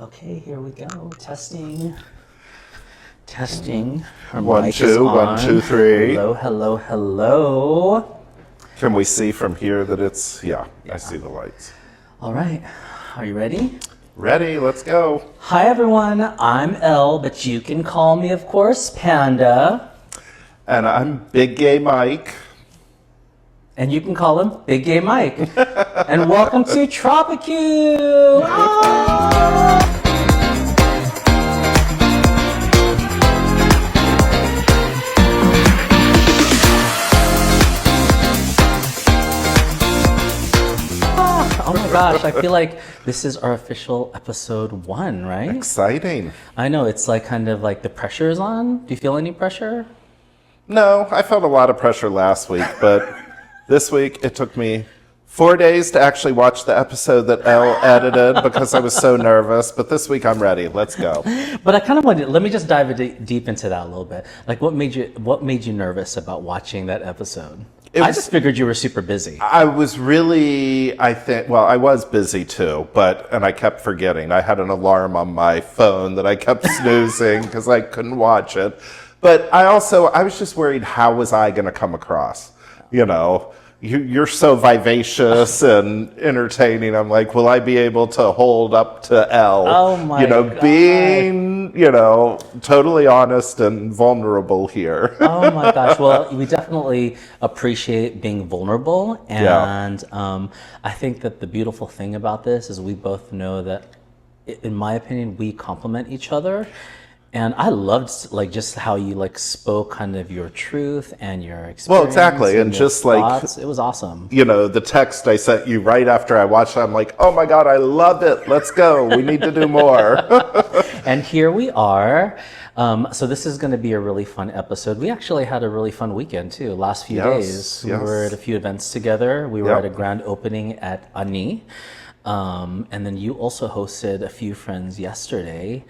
Okay, here we go. Testing. Our One, mic two, is 1, on. 2, 3. Hello. Can we see from here that it's, yeah, I see the lights. All right, are you ready? Ready, let's go. Hi everyone, I'm Elle, but you can call me, of course, Panda. And I'm Big Gay Mike. And you can call him Big Gay Mike. And welcome to TropiQ. Oh my gosh, I feel like this is our official episode 1, right? Exciting. I know, it's like kind of like the pressure is on. Do you feel any pressure? No, I felt a lot of pressure last week, but this week it took me 4 days to actually watch the episode that Elle edited because I was so nervous. But this week I'm ready. Let's go. But I kind of wanted, let me just dive deep into that a little bit. Like what made you nervous about watching that episode? I just figured you were super busy. I was really, I was busy too, and I kept forgetting. I had an alarm on my phone that I kept snoozing because I couldn't watch it. But I was just worried, how was I going to come across? You know, you're so vivacious and entertaining. I'm like, will I be able to hold up to Elle? Oh my God. Being, totally honest and vulnerable here. Oh my gosh. Well, we definitely appreciate being vulnerable. And I think that the beautiful thing about this is we both know that, in my opinion, we complement each other. And I loved just how you spoke kind of your truth and your experience. Well, exactly. And just thoughts. It was awesome. The text I sent you right after I watched it, I'm like, oh my God, I love it. Let's go. We need to do more. And here we are. So this is going to be a really fun episode. We actually had a really fun weekend too. Last few days, we were at a few events together. We were at a grand opening at Ani. And then you also hosted a few friends yesterday.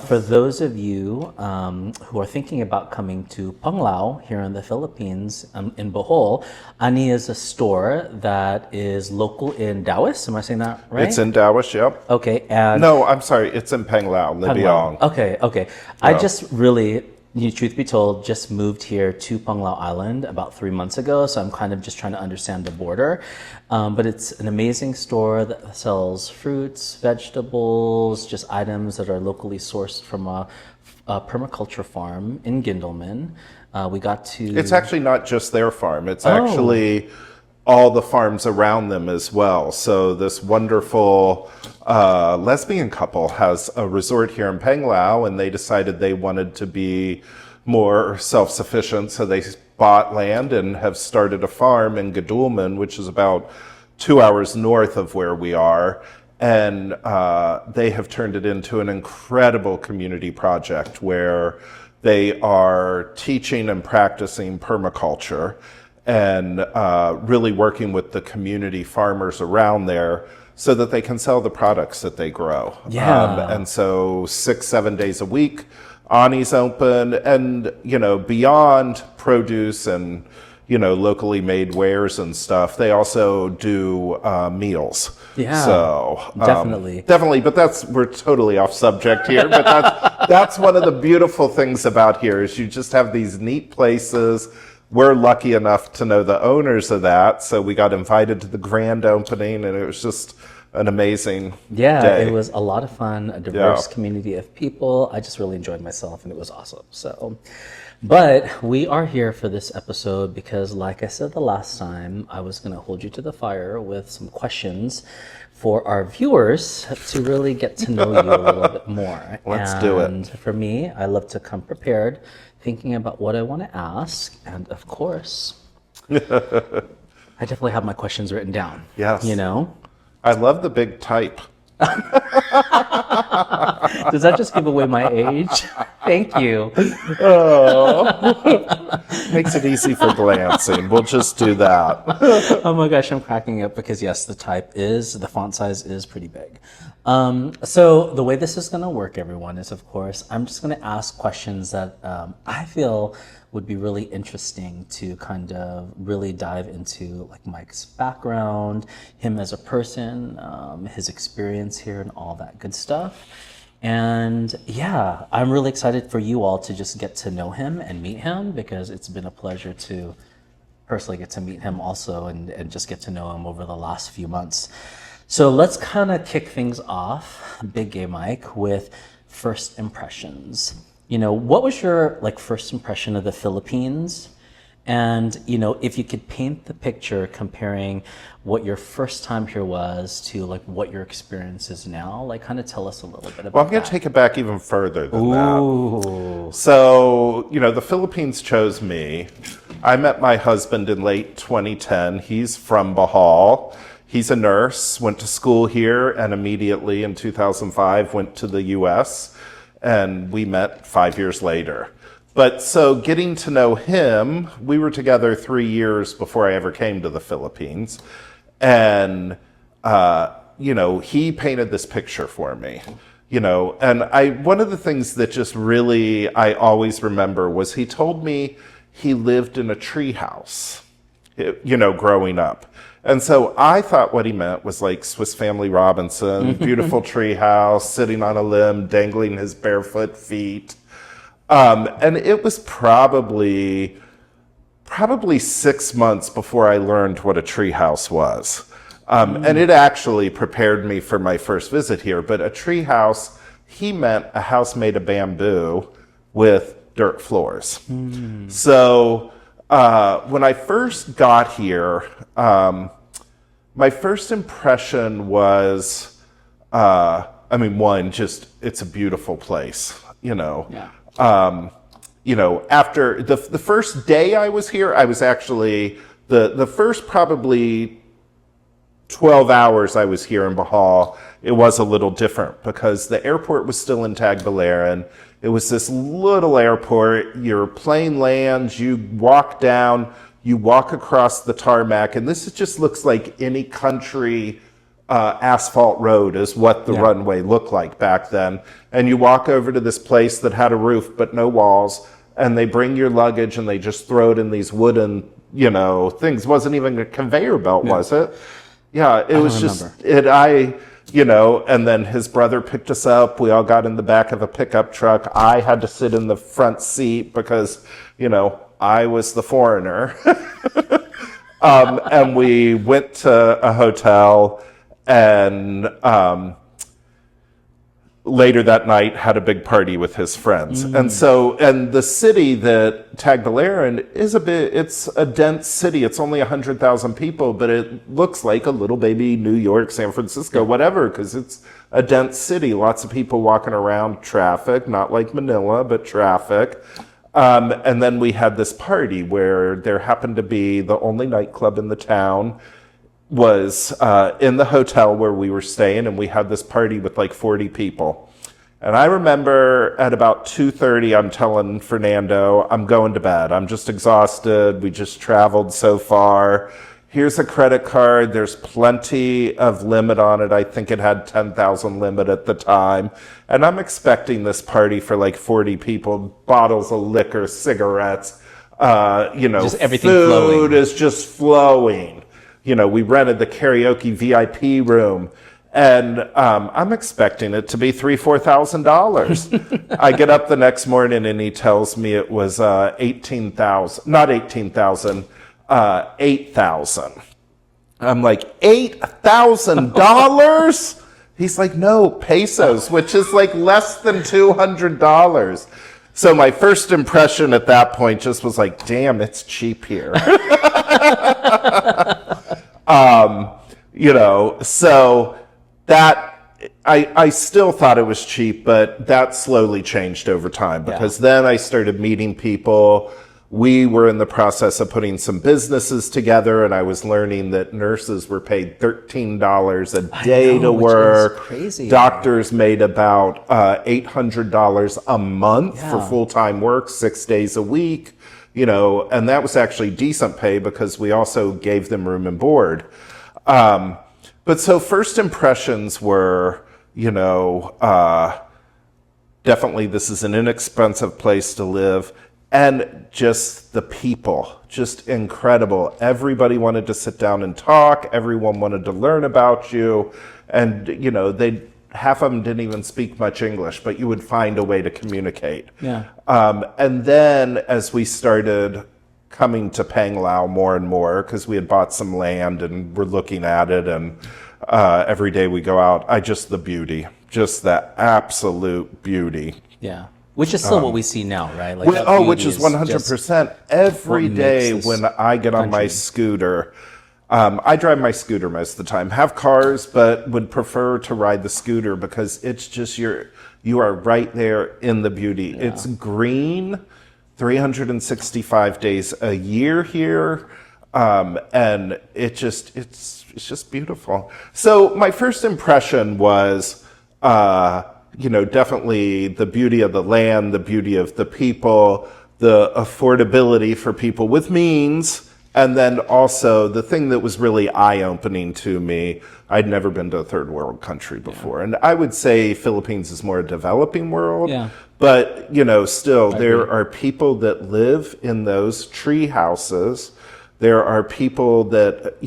For those of you who are thinking about coming to Panglao here in the Philippines, in Bohol, Ani is a store that is local in Taoist. Am I saying that right? It's in Taoist, yep. Okay. And no, I'm sorry. It's in Panglao, Libiang. Okay. Yeah. I just really, truth be told, just moved here to Panglao Island about 3 months ago, so I'm kind of just trying to understand the border. But it's an amazing store that sells fruits, vegetables, just items that are locally sourced from a permaculture farm in Gindleman. We got to... It's actually not just their farm. It's actually all the farms around them as well. So this wonderful lesbian couple has a resort here in Panglao, and they decided they wanted to be more self-sufficient. So they bought land and have started a farm in Gindleman, which is about 2 hours north of where we are. And they have turned it into an incredible community project where they are teaching and practicing permaculture and really working with the community farmers around there so that they can sell the products that they grow. Yeah. And so 6-7 days a week, Ani's open, and, beyond produce and, locally made wares and stuff, they also do meals. Yeah. So definitely. But we're totally off subject here, but that's one of the beautiful things about here is you just have these neat places. We're lucky enough to know the owners of that, so we got invited to the grand opening, and it was just an amazing day. It was a lot of fun, a diverse community of people. I just really enjoyed myself, and it was awesome. So, but we are here for this episode because, like I said the last time, I was going to hold you to the fire with some questions for our viewers to really get to know you a little bit more. Let's do it. And for me, I love to come prepared, thinking about what I want to ask, and of course, I definitely have my questions written down. Yes. I love the big type. Does that just give away my age? Thank you. Makes it easy for glancing. We'll just do that. Oh my gosh, I'm cracking up because yes, the font size is pretty big. So the way this is going to work, everyone, is of course, I'm just going to ask questions that I feel would be really interesting to kind of really dive into, like Mike's background, him as a person, his experience here and all that good stuff. And yeah, I'm really excited for you all to just get to know him and meet him, because it's been a pleasure to personally get to meet him also and just get to know him over the last few months. So let's kind of kick things off, Big Gay Mike, with first impressions. What was your first impression of the Philippines? And, if you could paint the picture comparing what your first time here was to what your experience is now, kind of tell us a little bit about that. Well, I'm going to take it back even further than that. So, the Philippines chose me. I met my husband in late 2010. He's from Bohol. He's a nurse, went to school here, and immediately in 2005 went to the US, and we met 5 years later. But so getting to know him, we were together 3 years before I ever came to the Philippines. And, he painted this picture for me, and one of the things that just really I always remember was he told me he lived in a tree house, growing up. And so I thought what he meant was like Swiss Family Robinson, beautiful tree house, sitting on a limb, dangling his barefoot feet. And it was probably 6 months before I learned what a tree house was. And it actually prepared me for my first visit here. But a tree house, he meant a house made of bamboo with dirt floors. So when I first got here, my first impression was, one, just it's a beautiful place, Yeah. After the first day I was here, I was actually, the first probably 12 hours I was here in Bohol, it was a little different because the airport was still in Tagbilaran. It was this little airport. Your plane lands, you walk down, you walk across the tarmac, and this just looks like any country asphalt road is what the runway looked like back then. And you walk over to this place that had a roof but no walls, and they bring your luggage and they just throw it in these wooden, things. It wasn't even a conveyor belt, was it? Yeah, it was just, and then his brother picked us up. We all got in the back of a pickup truck. I had to sit in the front seat because, I was the foreigner. And we went to a hotel and later that night had a big party with his friends. And the city that Tagbilaran is it's a dense city. It's only 100,000 people, but it looks like a little baby New York, San Francisco, whatever, because it's a dense city. Lots of people walking around, traffic, not like Manila, but traffic. And then we had this party where there happened to be the only nightclub in the town was in the hotel where we were staying, and we had this party with 40 people. And I remember at about 2:30, I'm telling Fernando, I'm going to bed. I'm just exhausted. We just traveled so far. Here's a credit card. There's plenty of limit on it. I think it had 10,000 limit at the time. And I'm expecting this party for 40 people, bottles of liquor, cigarettes, just everything food flowing. is just flowing. We rented the karaoke VIP room, and I'm expecting it to be $3,000-$4,000. I get up the next morning, and he tells me it was 18,000, not 18,000, 8,000. I'm like, $8,000? He's like, no, pesos, which is less than $200. So my first impression at that point just was damn, it's cheap here. So that I still thought it was cheap, but that slowly changed over time because then I started meeting people. We were in the process of putting some businesses together, and I was learning that nurses were paid $13 a day to work. Crazy. Doctors made about $800 a month for full-time work, 6 days a week. and that was actually decent pay because we also gave them room and board. But so first impressions were, definitely this is an inexpensive place to live, and just the people, just incredible. Everybody wanted to sit down and talk. Everyone wanted to learn about you. And, half of them didn't even speak much English, but you would find a way to communicate. Yeah. And then as we started coming to Panglao more and more, because we had bought some land and we're looking at it, and every day we go out, the beauty, just that absolute beauty. Yeah. Which is still what we see now, right? Like which is 100%. Every day when I get on my scooter, I drive my scooter most of the time, have cars, but would prefer to ride the scooter because it's just you are right there in the beauty. Yeah. It's green 365 days a year here. And it's just beautiful. So my first impression was, definitely the beauty of the land, the beauty of the people, the affordability for people with means. And then also the thing that was really eye-opening to me, I'd never been to a third world country before. Yeah. And I would say Philippines is more a developing world. Yeah. But, still there are people that live in those tree houses. There are people that,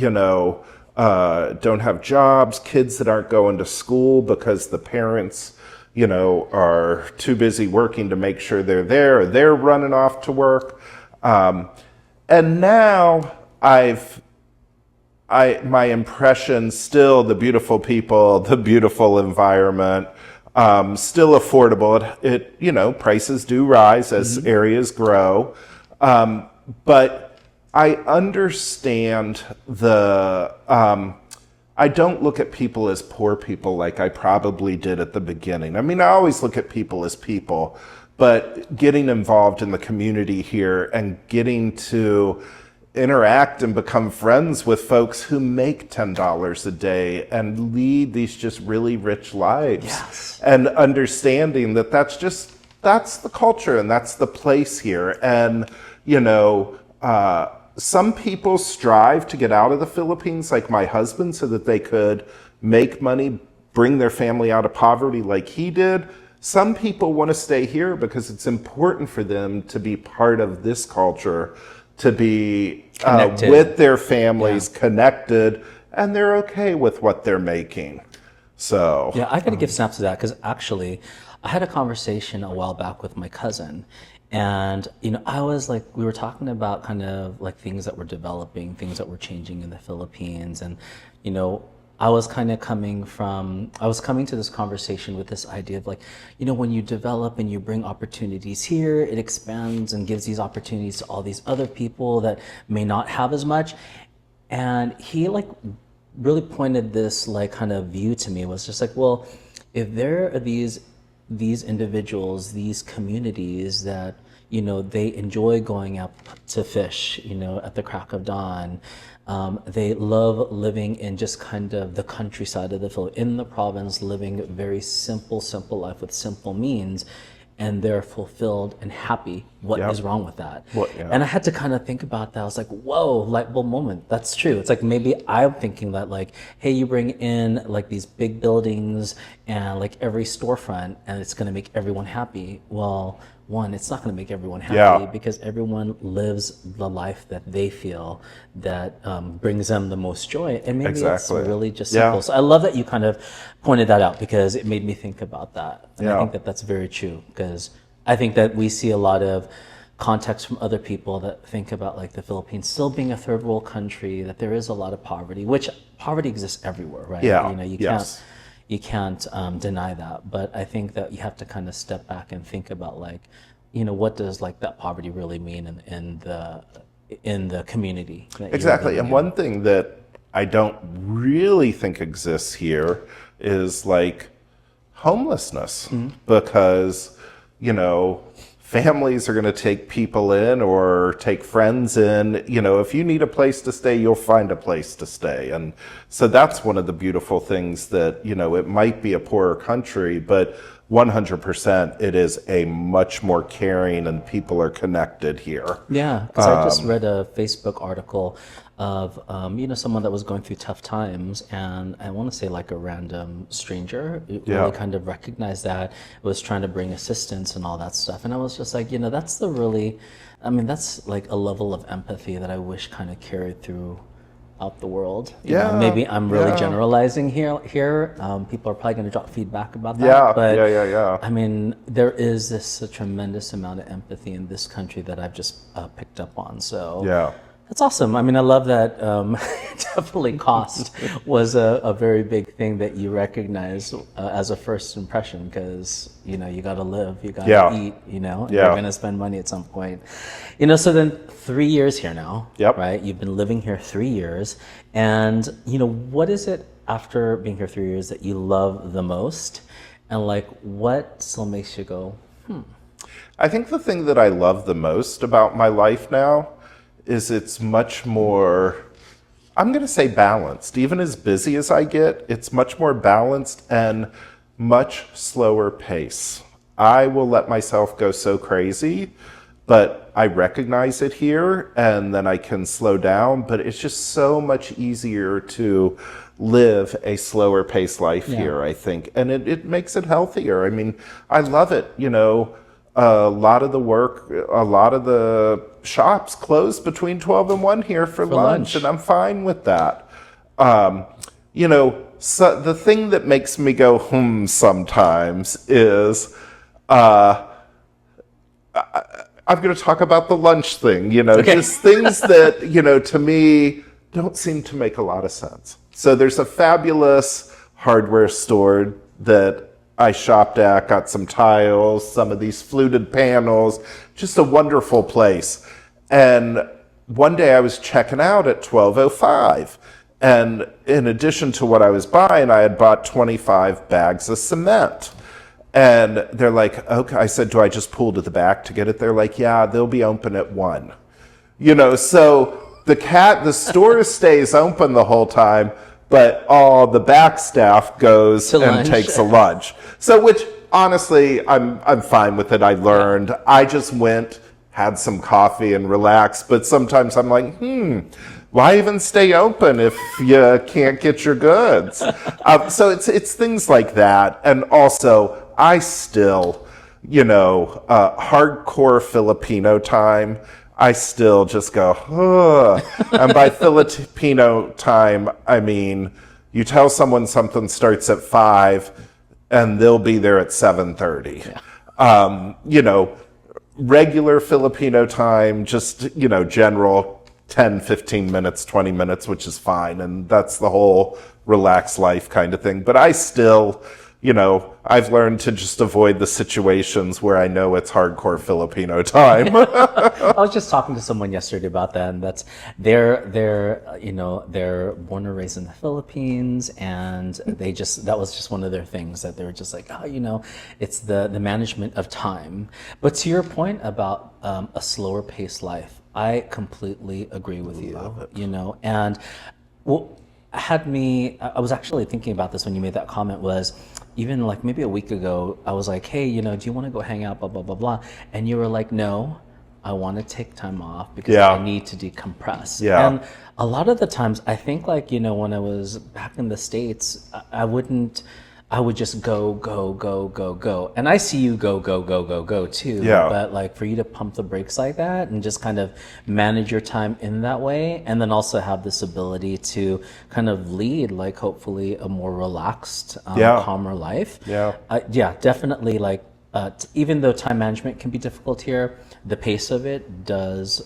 don't have jobs, kids that aren't going to school because the parents, are too busy working to make sure they're there, or they're running off to work. And now my impression, still the beautiful people, the beautiful environment, still affordable. Prices do rise as areas grow. But I understand I don't look at people as poor people like I probably did at the beginning. I mean, I always look at people as people, but getting involved in the community here and getting to interact and become friends with folks who make $10 a day and lead these just really rich lives. Yes. And understanding that that's the culture and that's the place here. And, some people strive to get out of the Philippines, like my husband, so that they could make money, bring their family out of poverty like he did. Some people want to stay here because it's important for them to be part of this culture, to be with their families, connected, and they're okay with what they're making. So yeah, I got to give snaps to that because actually I had a conversation a while back with my cousin. And, I was like, we were talking about kind of like things that were developing, things that were changing in the Philippines. And, I was coming to this conversation with this idea of like, when you develop and you bring opportunities here, it expands and gives these opportunities to all these other people that may not have as much. And he like really pointed this like kind of view to me. It was just like, well, if there are these individuals, these communities that, they enjoy going out to fish, at the crack of dawn. They love living in just kind of the countryside of the Philippines, in the province, living a very simple life with simple means. And they're fulfilled and happy. What is wrong with that? And I had to kind of think about that. I was like, whoa, light bulb moment. That's true. It's like maybe I'm thinking that like, hey, you bring in like these big buildings and like every storefront and it's going to make everyone happy. Well, one, it's not going to make everyone happy because everyone lives the life that they feel that brings them the most joy. And maybe it's really just simple. So I love that you kind of pointed that out because it made me think about that. And I think that that's very true because I think that we see a lot of context from other people that think about like the Philippines still being a third world country, that there is a lot of poverty, which poverty exists everywhere, right? You can't deny that. But I think that you have to kind of step back and think about like, what does like that poverty really mean in the community? Exactly. And one thing that I don't really think exists here is like homelessness because, families are going to take people in or take friends in. If you need a place to stay, you'll find a place to stay. And so that's one of the beautiful things that, it might be a poorer country, but 100%, it is a much more caring and people are connected here. Yeah, because I just read a Facebook article of someone that was going through tough times, and I want to say like a random stranger really kind of recognized that, was trying to bring assistance and all that stuff, and I was just like, that's that's like a level of empathy that I wish kind of carried through out the world. Maybe I'm really generalizing here. People are probably going to drop feedback about that. But I mean, there is this a tremendous amount of empathy in this country that I've just picked up on. So that's awesome. I mean, I love that. Definitely cost was a very big thing that you recognize as a first impression, because you got to live, you got to eat, you're going to spend money at some point. So then 3 years here now, right? You've been living here 3 years, and what is it after being here 3 years that you love the most, and like what still makes you go, I think the thing that I love the most about my life now is it's much more, I'm going to say balanced. Even as busy as I get, it's much more balanced and much slower pace. I will let myself go so crazy, but I recognize it here and then I can slow down, but it's just so much easier to live a slower pace life here, I think. And it makes it healthier. I mean, I love it, a lot of the shops close between 12 and 1 here for lunch, and I'm fine with that. So the thing that makes me go, sometimes is, I'm going to talk about the lunch thing, just things that, to me don't seem to make a lot of sense. So there's a fabulous hardware store that I shopped at, got some tiles, some of these fluted panels, just a wonderful place. And one day I was checking out at 12:05. And in addition to what I was buying, I had bought 25 bags of cement. And they're like, okay, I said, do I just pull to the back to get it? They're like, yeah, they'll be open at 1. So the store stays open the whole time, but all the back staff goes and takes a lunch. So, which honestly, I'm fine with it. I learned. I just went, had some coffee and relaxed. But sometimes I'm like, why even stay open if you can't get your goods? So it's things like that. And also, I still, hardcore Filipino time, I still just go, and by Filipino time, I mean, you tell someone something starts at 5 and they'll be there at 7:30. Regular Filipino time, just, general 10, 15 minutes, 20 minutes, which is fine. And that's the whole relaxed life kind of thing. But I still, I've learned to just avoid the situations where I know it's hardcore Filipino time. I was just talking to someone yesterday about that, and that's they're born and raised in the Philippines, and that was just one of their things that they were just like, it's the management of time. But to your point about a slower paced life, I completely agree with you. And I was actually thinking about this when you made that comment, was even like maybe a week ago, I was like, hey, do you want to go hang out, blah, blah, blah, blah. And you were like, no, I want to take time off because I need to decompress. And a lot of the times I think like, when I was back in the States, I would just go. And I see you go too. But like for you to pump the brakes like that and just kind of manage your time in that way, and then also have this ability to kind of lead like hopefully a more relaxed, calmer life. Definitely like even though time management can be difficult here, the pace of it is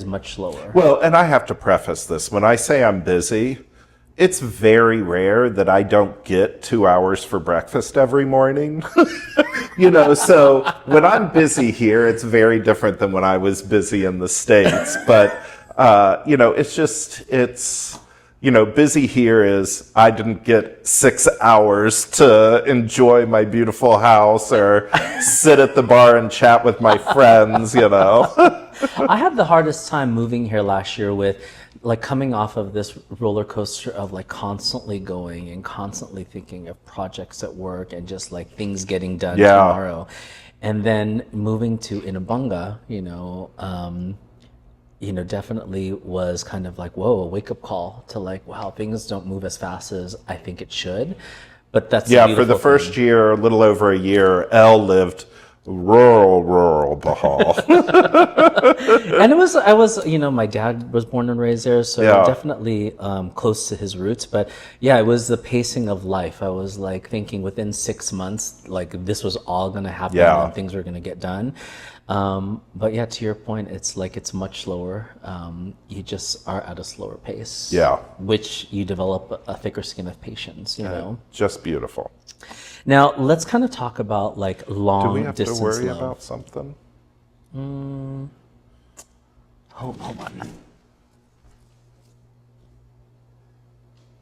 much slower. Well, and I have to preface this. When I say I'm busy, it's very rare that I don't get 2 hours for breakfast every morning. So when I'm busy here, it's very different than when I was busy in the States. But, busy here is I didn't get 6 hours to enjoy my beautiful house or sit at the bar and chat with my friends, I had the hardest time moving here last year with like coming off of this roller coaster of like constantly going and constantly thinking of projects at work and just like things getting done tomorrow, and then moving to Inabunga, definitely was kind of like, whoa, a wake up call to like, wow, things don't move as fast as I think it should. But that's for the first year, a little over a year, Elle lived rural Bahal. And I was, my dad was born and raised there, so definitely close to his roots. But yeah, it was the pacing of life. I was like thinking within 6 months, like this was all going to happen and things were going to get done. But yeah, to your point, it's like it's much slower. You just are at a slower pace. Yeah. Which you develop a thicker skin of patience, you know. Just beautiful. Now, let's kind of talk about like long distance. Do we have distance to worry love. about something? Hold on.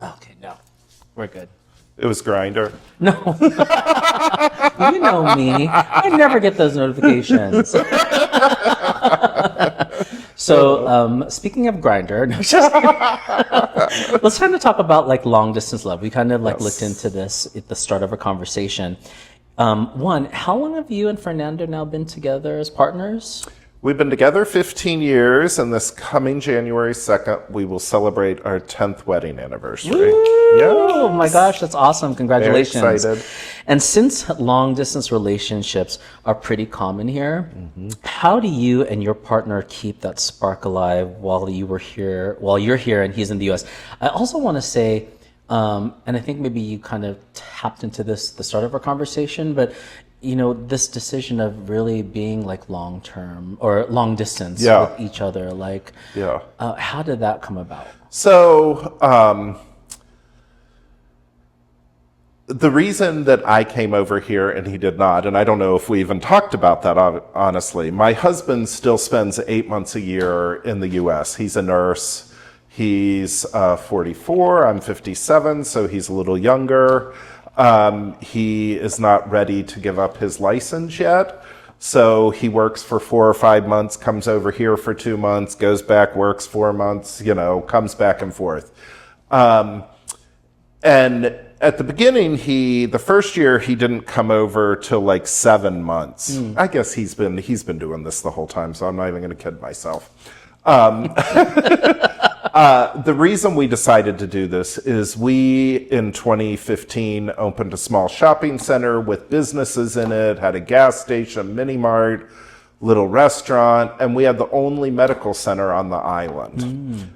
Okay, no. We're good. It was Grindr. No. You know me. I never get those notifications. So, speaking of Grindr, let's kind of talk about like long distance love. We kind of like looked into this at the start of our conversation. One, how long have you and Fernando now been together as partners? We've been together 15 years, and this coming January 2nd, we will celebrate our 10th wedding anniversary. Oh my gosh, that's awesome. Congratulations. Very excited. And since long distance relationships are pretty common here, how do you and your partner keep that spark alive while you're here and he's in the US? I also want to say, and I think maybe you kind of tapped into this at the start of our conversation, but this decision of really being like long term or long distance with each other, like, how did that come about? So, the reason that I came over here and he did not, and I don't know if we even talked about that, honestly, my husband still spends 8 months a year in the US. He's a nurse. He's 44, I'm 57, so he's a little younger. He is not ready to give up his license yet. So he works for 4 or 5 months, comes over here for 2 months, goes back, works 4 months, comes back and forth. And at the beginning, the first year he didn't come over till like 7 months. I guess he's been doing this the whole time, so I'm not even going to kid myself. The reason we decided to do this is we, in 2015, opened a small shopping center with businesses in it, had a gas station, mini mart, little restaurant, and we had the only medical center on the island.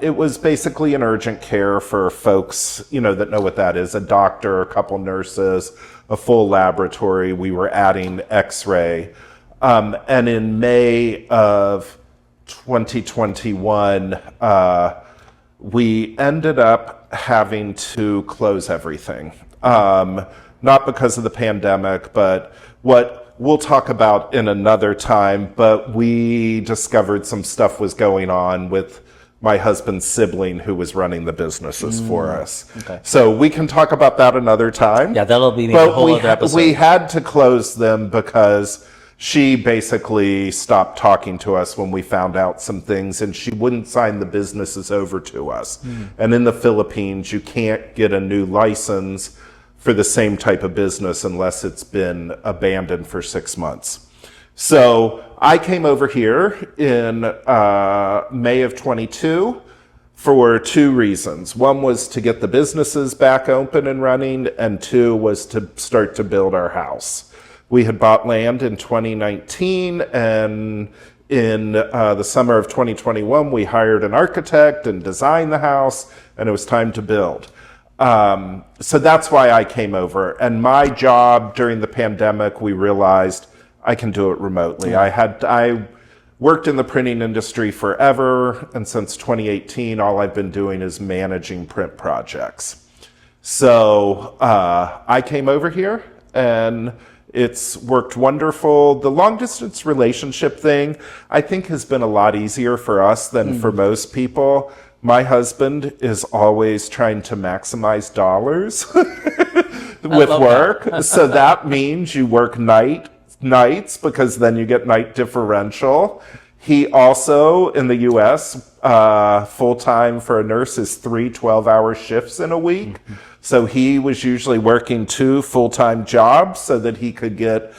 It was basically an urgent care for folks, that know what that is, a doctor, a couple nurses, a full laboratory. We were adding x-ray. And in May of 2021, we ended up having to close everything. Not because of the pandemic, but what we'll talk about in another time, but we discovered some stuff was going on with my husband's sibling who was running the businesses for us. Okay. So we can talk about that another time. Yeah, that'll be a whole other episode. We had to close them because she basically stopped talking to us when we found out some things, and she wouldn't sign the businesses over to us. And in the Philippines, you can't get a new license for the same type of business unless it's been abandoned for 6 months. So I came over here in May of 22 for 2 reasons. One was to get the businesses back open and running, and 2 was to start to build our house. We had bought land in 2019, and in the summer of 2021, we hired an architect and designed the house, and it was time to build. So that's why I came over. And my job during the pandemic, we realized I can do it remotely. I worked in the printing industry forever, and since 2018, all I've been doing is managing print projects. So I came over here, and it's worked wonderful. The long distance relationship thing, I think, has been a lot easier for us than for most people. My husband is always trying to maximize dollars with work. So that means you work nights because then you get night differential. He also, in the US, full-time for a nurse is 3 12-hour shifts in a week. So he was usually working 2 full-time jobs so that he could get,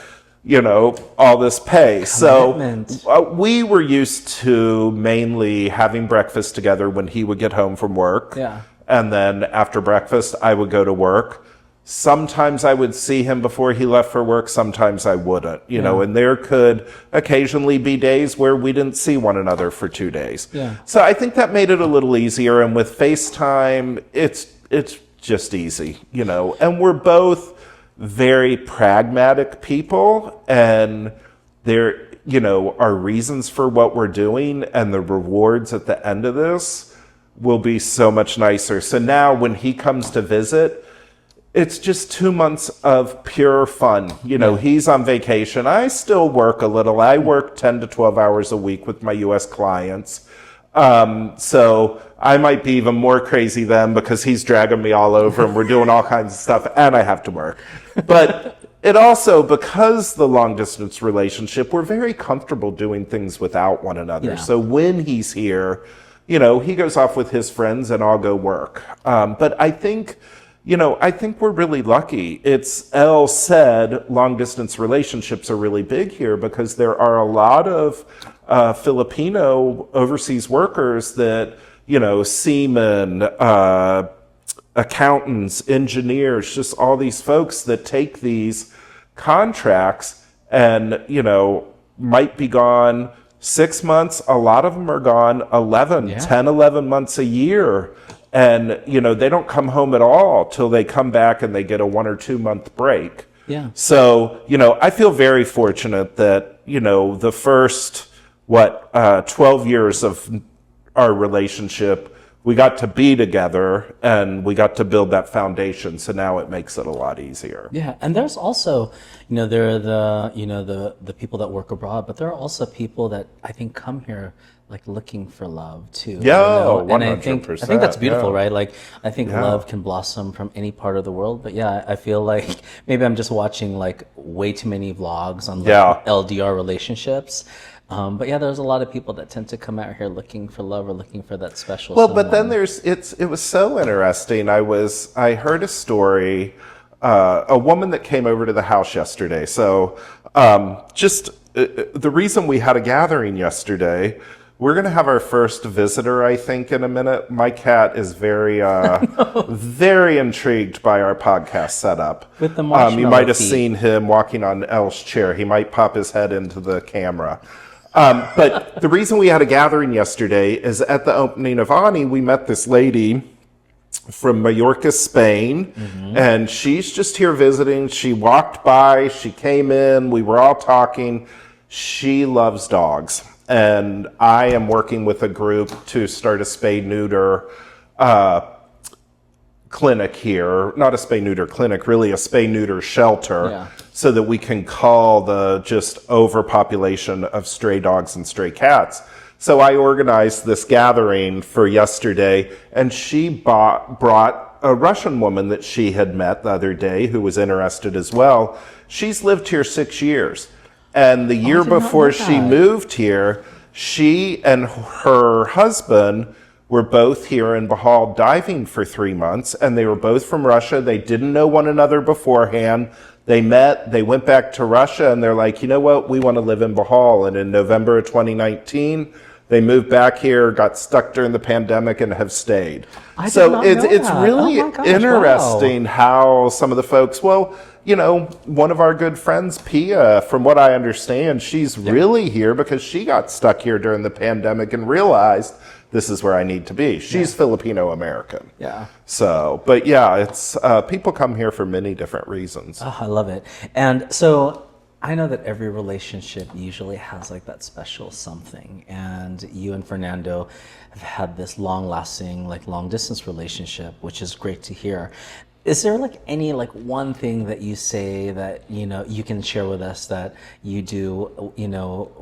all this pay. Commitment. So we were used to mainly having breakfast together when he would get home from work. Yeah. And then after breakfast, I would go to work. Sometimes I would see him before he left for work. Sometimes I wouldn't, and there could occasionally be days where we didn't see one another for 2 days. Yeah. So I think that made it a little easier. And with FaceTime, it's just easy, and we're both very pragmatic people, and there, are reasons for what we're doing, and the rewards at the end of this will be so much nicer. So now when he comes to visit, it's just 2 months of pure fun. He's on vacation. I still work a little. I work 10 to 12 hours a week with my U.S. clients. So I might be even more crazy then because he's dragging me all over and we're doing all kinds of stuff and I have to work. But it also, because the long distance relationship, we're very comfortable doing things without one another. Yeah. So when he's here, he goes off with his friends and I'll go work. But I think we're really lucky. It's Elle said long distance relationships are really big here because there are a lot of Filipino overseas workers that, seamen, accountants, engineers, just all these folks that take these contracts and, might be gone 6 months. A lot of them are gone 10, 11 months a year. And, they don't come home at all till they come back and they get a 1 or 2 month break. Yeah. So, I feel very fortunate that, the first, 12 years of our relationship, we got to be together and we got to build that foundation. So now it makes it a lot easier. Yeah. And there's also, there are the people that work abroad, but there are also people that I think come here like looking for love too. Yeah, and 100%. I think that's beautiful, right? Like I think Yeah. love can blossom from any part of the world. But yeah, I feel like maybe I'm just watching like way too many vlogs on LDR relationships. But yeah, there's a lot of people that tend to come out here looking for love or looking for that special someone. But then it was so interesting. I heard a story, a woman that came over to the house yesterday. So the reason we had a gathering yesterday, we're going to have our first visitor, I think, in a minute. My cat is very, very intrigued by our podcast setup. With the marshmallow you might have feet. seen him walking on Elle's chair. He might pop his head into the camera. But the reason we had a gathering yesterday is at the opening of Ani, we met this lady from Mallorca, Spain, and she's just here visiting. She walked by, she came in, we were all talking. She loves dogs. And I am working with a group to start a spay-neuter clinic here. Not a spay-neuter clinic, really a spay-neuter shelter, so that we can call the just overpopulation of stray dogs and stray cats. So I organized this gathering for yesterday, and she brought a Russian woman that she had met the other day who was interested as well. She's lived here 6 years. And the year before she moved here, she and her husband were both here in Bohol diving for 3 months, and they were both from Russia. They didn't know one another beforehand. They met, they went back to Russia, and they're like, you know what, we want to live in Bohol. And in November of 2019, they moved back here, got stuck during the pandemic, and have stayed. It's really interesting how some of the folks, one of our good friends, Pia, from what I understand, she's really here because she got stuck here during the pandemic and realized this is where I need to be. She's Filipino American. Yeah. So, but yeah, it's people come here for many different reasons. Oh, I love it. And so I know that every relationship usually has like that special something, and you and Fernando have had this long-lasting, like long-distance relationship, which is great to hear. Is there like any like one thing that you say that you can share with us that you do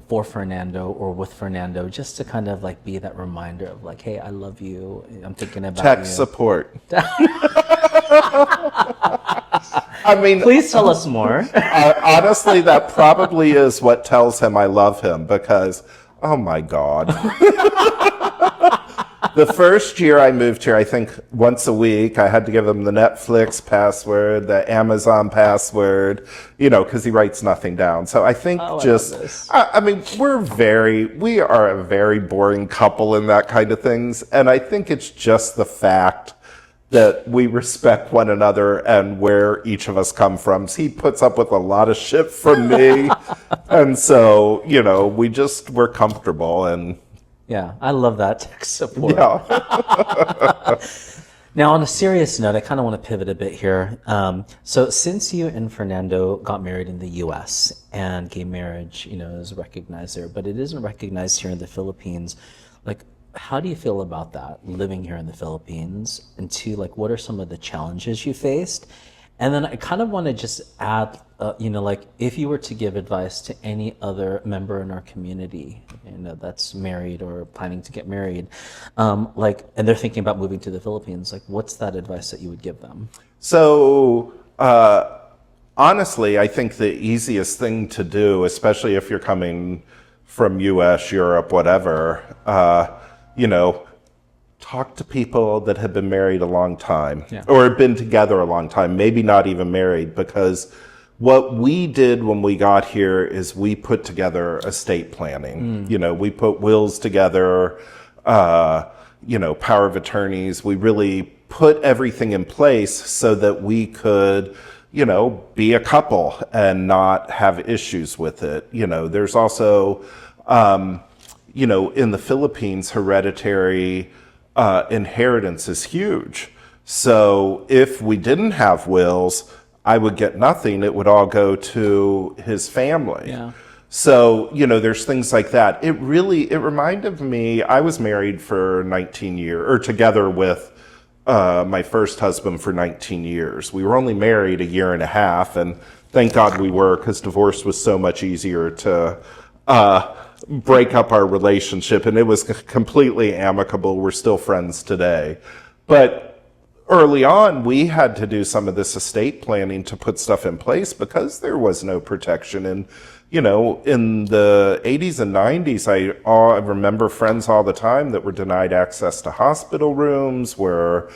for Fernando or with Fernando, just to kind of like be that reminder of like, hey, I love you, I'm thinking about Tech you. support. I mean, please tell us more. Honestly, that probably is what tells him I love him, because oh my God. The first year I moved here, I think once a week, I had to give him the Netflix password, the Amazon password, because he writes nothing down. So I think I mean, we are a very boring couple in that kind of things. And I think it's just the fact that we respect one another and where each of us come from. So he puts up with a lot of shit from me. And so, we're comfortable. And yeah, I love that tech support. Yeah. Now, on a serious note, I kind of want to pivot a bit here. So since you and Fernando got married in the U.S. and gay marriage, is recognized there, but it isn't recognized here in the Philippines, how do you feel about that, living here in the Philippines? And two, what are some of the challenges you faced? And then I kind of want to just add, if you were to give advice to any other member in our community, that's married or planning to get married, and they're thinking about moving to the Philippines, what's that advice that you would give them? So, honestly, I think the easiest thing to do, especially if you're coming from US, Europe, whatever, talk to people that have been married a long time or have been together a long time, maybe not even married, because what we did when we got here is we put together estate planning. We put wills together, power of attorneys. We really put everything in place so that we could, be a couple and not have issues with it. There's also, in the Philippines, hereditary inheritance is huge. So if we didn't have wills, I would get nothing. It would all go to his family. Yeah. So, there's things like that. It reminded me, I was married for 19 years, or together with my first husband for 19 years. We were only married a year and a half, and thank God we were, because divorce was so much easier to break up our relationship, and it was completely amicable. We're still friends today. But early on, we had to do some of this estate planning to put stuff in place because there was no protection. And, in the 80s and 90s, I remember friends all the time that were denied access to hospital rooms, where,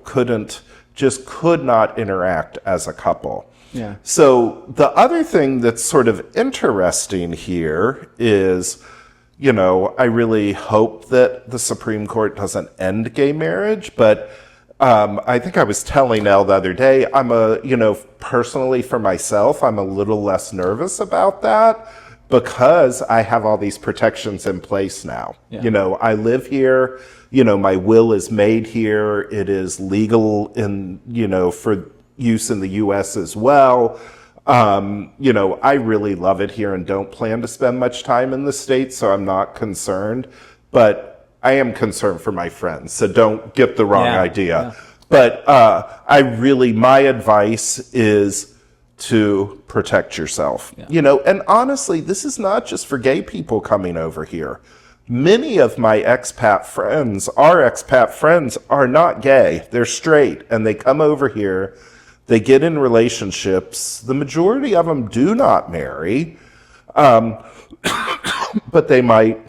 could not interact as a couple. Yeah. So the other thing that's sort of interesting here is, I really hope that the Supreme Court doesn't end gay marriage, but I think I was telling Elle the other day, personally for myself, I'm a little less nervous about that because I have all these protections in place now. Yeah. I live here, my will is made here, it is legal for use in the U.S. as well. I really love it here and don't plan to spend much time in the States, so I'm not concerned. But I am concerned for my friends, so don't get the wrong idea. Yeah. But my advice is to protect yourself. Yeah. And honestly, this is not just for gay people coming over here. Many of my expat friends, are not gay. They're straight, and they come over here. They get in relationships. The majority of them do not marry, but they might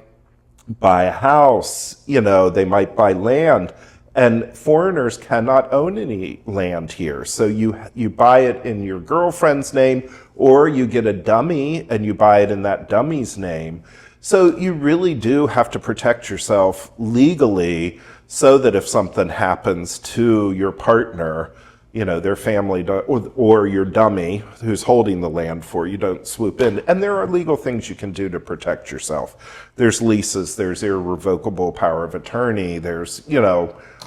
buy a house, they might buy land, and foreigners cannot own any land here. So you buy it in your girlfriend's name, or you get a dummy and you buy it in that dummy's name. So you really do have to protect yourself legally so that if something happens to your partner, their family, or your dummy who's holding the land for you, don't swoop in. And there are legal things you can do to protect yourself. There's leases, there's irrevocable power of attorney, there's,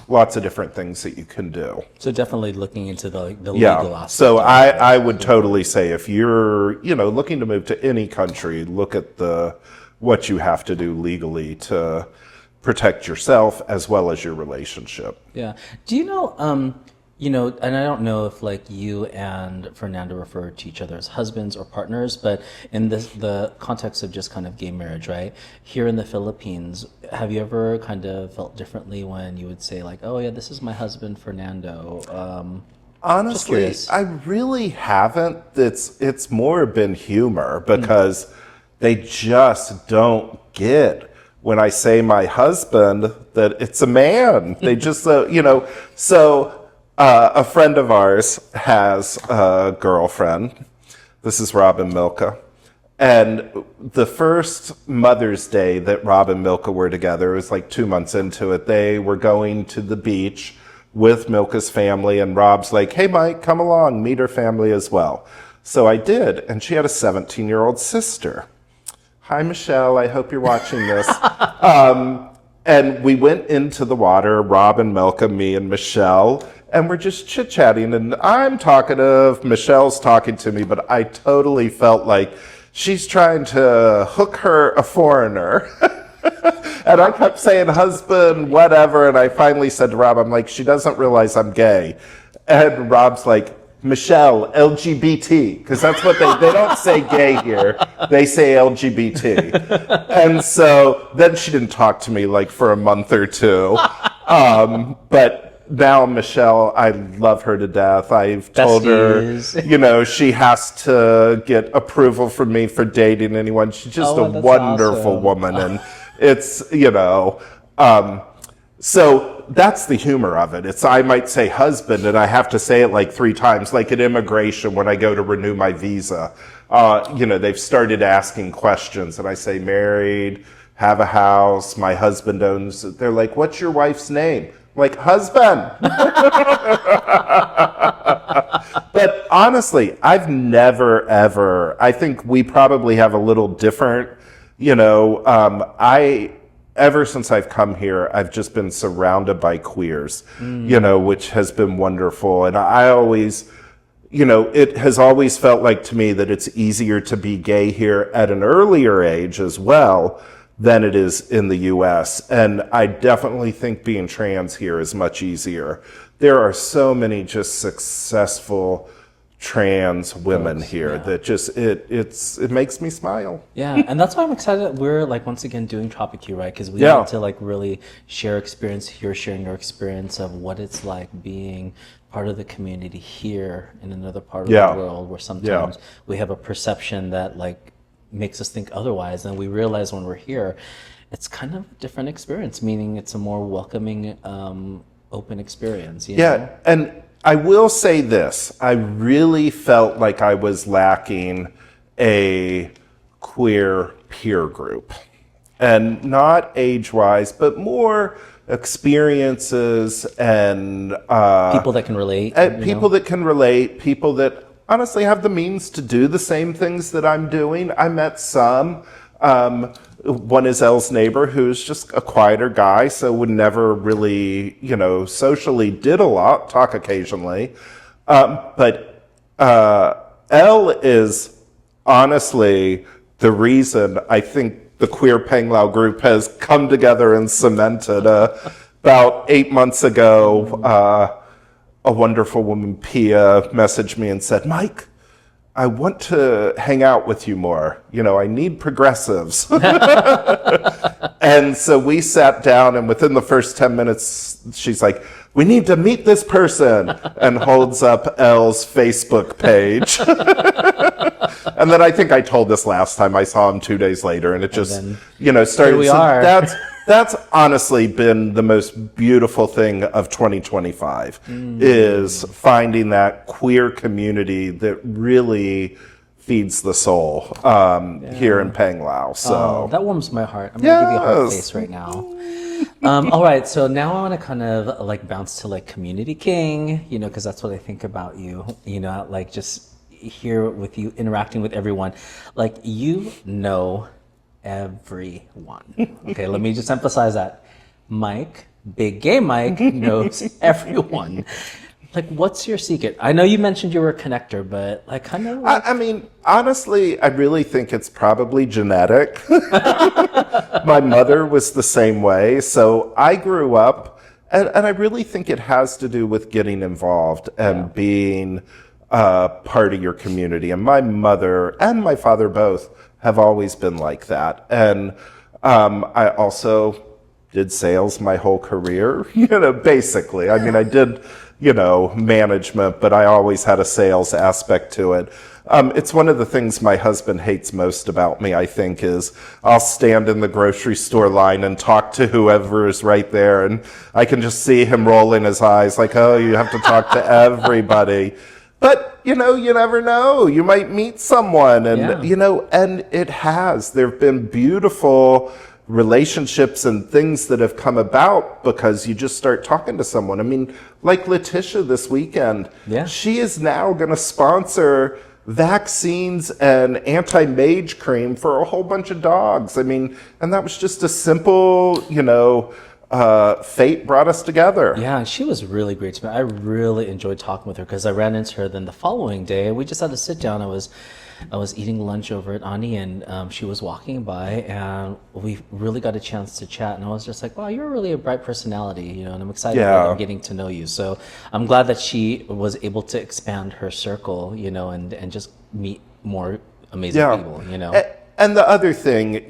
lots of different things that you can do. So definitely looking into the legal aspect. So I would totally say if you're, looking to move to any country, look at what you have to do legally to protect yourself as well as your relationship. Yeah. Do you know, and I don't know if you and Fernando refer to each other as husbands or partners, but in the context of just kind of gay marriage, right? Here in the Philippines, have you ever kind of felt differently when you would say oh yeah, this is my husband, Fernando? Honestly, I really haven't. It's more been humor because they just don't get when I say my husband, that it's a man. They just, so a friend of ours has a girlfriend. This is Rob and Milka. And the first Mother's Day that Rob and Milka were together, it was like 2 months into it, they were going to the beach with Milka's family, and Rob's like, hey, Mike, come along, meet her family as well. So I did, and she had a 17-year-old sister. Hi, Michelle, I hope you're watching this. And we went into the water, Rob and Milka, me and Michelle, and we're just chit-chatting, and I'm talkative, Michelle's talking to me, but I totally felt like she's trying to hook her a foreigner. And I kept saying husband, whatever, and I finally said to Rob, I'm like, she doesn't realize I'm gay. And Rob's like, Michelle, LGBT, because that's what they don't say gay here, they say LGBT. And so then she didn't talk to me like for a month or two. But now Michelle, I love her to death. I've told her, she has to get approval from me for dating anyone. She's just a wonderful woman. And it's, so that's the humor of it. I might say husband, and I have to say it like 3 times, like at immigration when I go to renew my visa. They've started asking questions, and I say married, have a house, my husband owns it. They're like, what's your wife's name? I'm like, husband. But honestly, I've never, ever, I think we probably have a little different, ever since I've come here, I've just been surrounded by queers, which has been wonderful. And I always, it has always felt like to me that it's easier to be gay here at an earlier age as well than it is in the US. And I definitely think being trans here is much easier. There are so many just successful trans women here that just it makes me smile. Yeah, and that's why I'm excited that we're like once again doing TropiQ, right? Because we need to like really share experience here, sharing your experience of what it's like being part of the community here in another part of the world, where sometimes we have a perception that like makes us think otherwise, and we realize when we're here, it's kind of a different experience. Meaning, it's a more welcoming, open experience. You know? And I will say this, I really felt like I was lacking a queer peer group. And not age-wise, but more experiences and... people that can relate. People that can relate, people that honestly have the means to do the same things that I'm doing. I met some. One is Elle's neighbor, who's just a quieter guy, so would never really, socially did a lot, talk occasionally. But Elle is honestly the reason I think the Queer Peng Lao group has come together and cemented. About 8 months ago, a wonderful woman, Pia, messaged me and said, Mike, I want to hang out with you more. I need progressives. And so we sat down, and within the first 10 minutes, she's like, we need to meet this person, and holds up Elle's Facebook page. And then I think I told this last time, I saw him 2 days later, and it just, started. Here we are. That's honestly been the most beautiful thing of 2025, is finding that queer community that really feeds the soul here in Peng Lao. So that warms my heart. I'm going to give you a heart face right now. All right, so now I want to kind of like bounce to like Community King, because that's what I think about you, like just here with you interacting with everyone. Like, everyone. Okay, let me just emphasize that. Mike, Big Gay Mike, knows everyone. Like, what's your secret? I know you mentioned you were a connector, but like kind of... I mean, honestly, I really think it's probably genetic. My mother was the same way. So I grew up, and I really think it has to do with getting involved and being part of your community. And my mother and my father both have always been like that. And I also did sales my whole career, basically. I mean, I did management, but I always had a sales aspect to it. It's one of the things my husband hates most about me, I think, is I'll stand in the grocery store line and talk to whoever is right there, and I can just see him rolling his eyes like, oh, you have to talk to everybody. But, you never know. You might meet someone, and, and there have been beautiful relationships and things that have come about because you just start talking to someone. I mean, like Letitia this weekend, she is now going to sponsor vaccines and anti-mage cream for a whole bunch of dogs. I mean, and that was just a simple, fate brought us together. Yeah, she was really great to me. I really enjoyed talking with her because I ran into her then the following day. We just had to sit down. I was eating lunch over at Ani, and she was walking by, and we really got a chance to chat. And I was just like, wow, you're really a bright personality, and I'm excited about getting to know you. So I'm glad that she was able to expand her circle, and just meet more amazing people, And the other thing,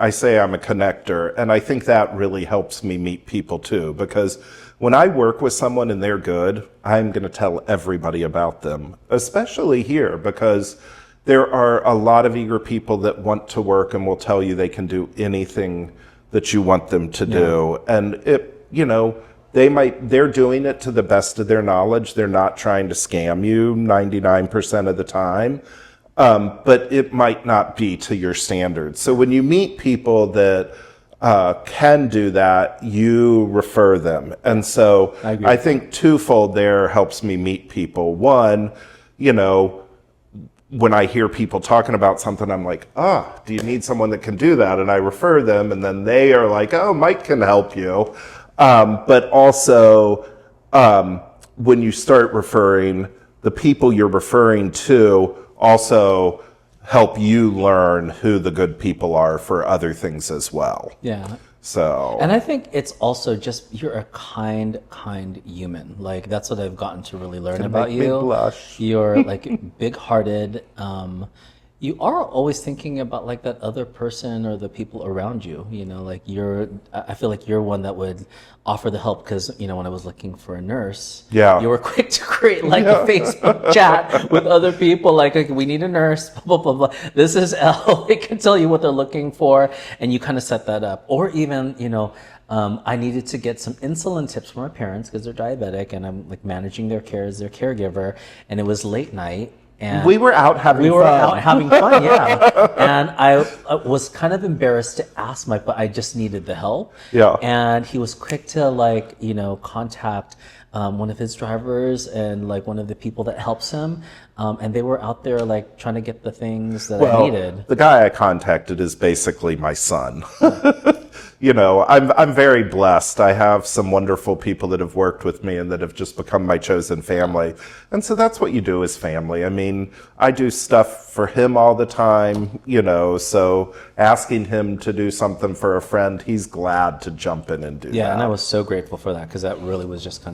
I say I'm a connector, and I think that really helps me meet people too, because when I work with someone and they're good, I'm going to tell everybody about them, especially here, because there are a lot of eager people that want to work and will tell you they can do anything that you want them to do. And they're doing it to the best of their knowledge. They're not trying to scam you 99% of the time. But it might not be to your standards. So when you meet people that can do that, you refer them. And so I think twofold there helps me meet people. One, when I hear people talking about something, I'm like, do you need someone that can do that? And I refer them, and then they are like, oh, Mike can help you. But also, when you start referring, the people you're referring to also help you learn who the good people are for other things as well. Yeah. So. And I think it's also just, you're a kind human. Like, that's what I've gotten to really learn about you. Make me blush. You're like big-hearted. You are always thinking about like that other person or the people around you, like I feel like you're one that would offer the help because, when I was looking for a nurse, you were quick to create like a Facebook chat with other people, like, we need a nurse, blah, blah, blah, blah. This is Elle. They can tell you what they're looking for, and you kind of set that up. Or even, I needed to get some insulin tips from my parents because they're diabetic, and I'm like managing their care as their caregiver, and it was late night. And we were out having fun. Yeah. And I was kind of embarrassed to ask Mike, but I just needed the help. Yeah. And he was quick to contact one of his drivers and like one of the people that helps him. And they were out there like trying to get the things that I needed. The guy I contacted is basically my son. I'm very blessed. I have some wonderful people that have worked with me and that have just become my chosen family. And so that's what you do as family. I mean, I do stuff for him all the time, so asking him to do something for a friend, he's glad to jump in and do that. Yeah, and I was so grateful for that because that really was just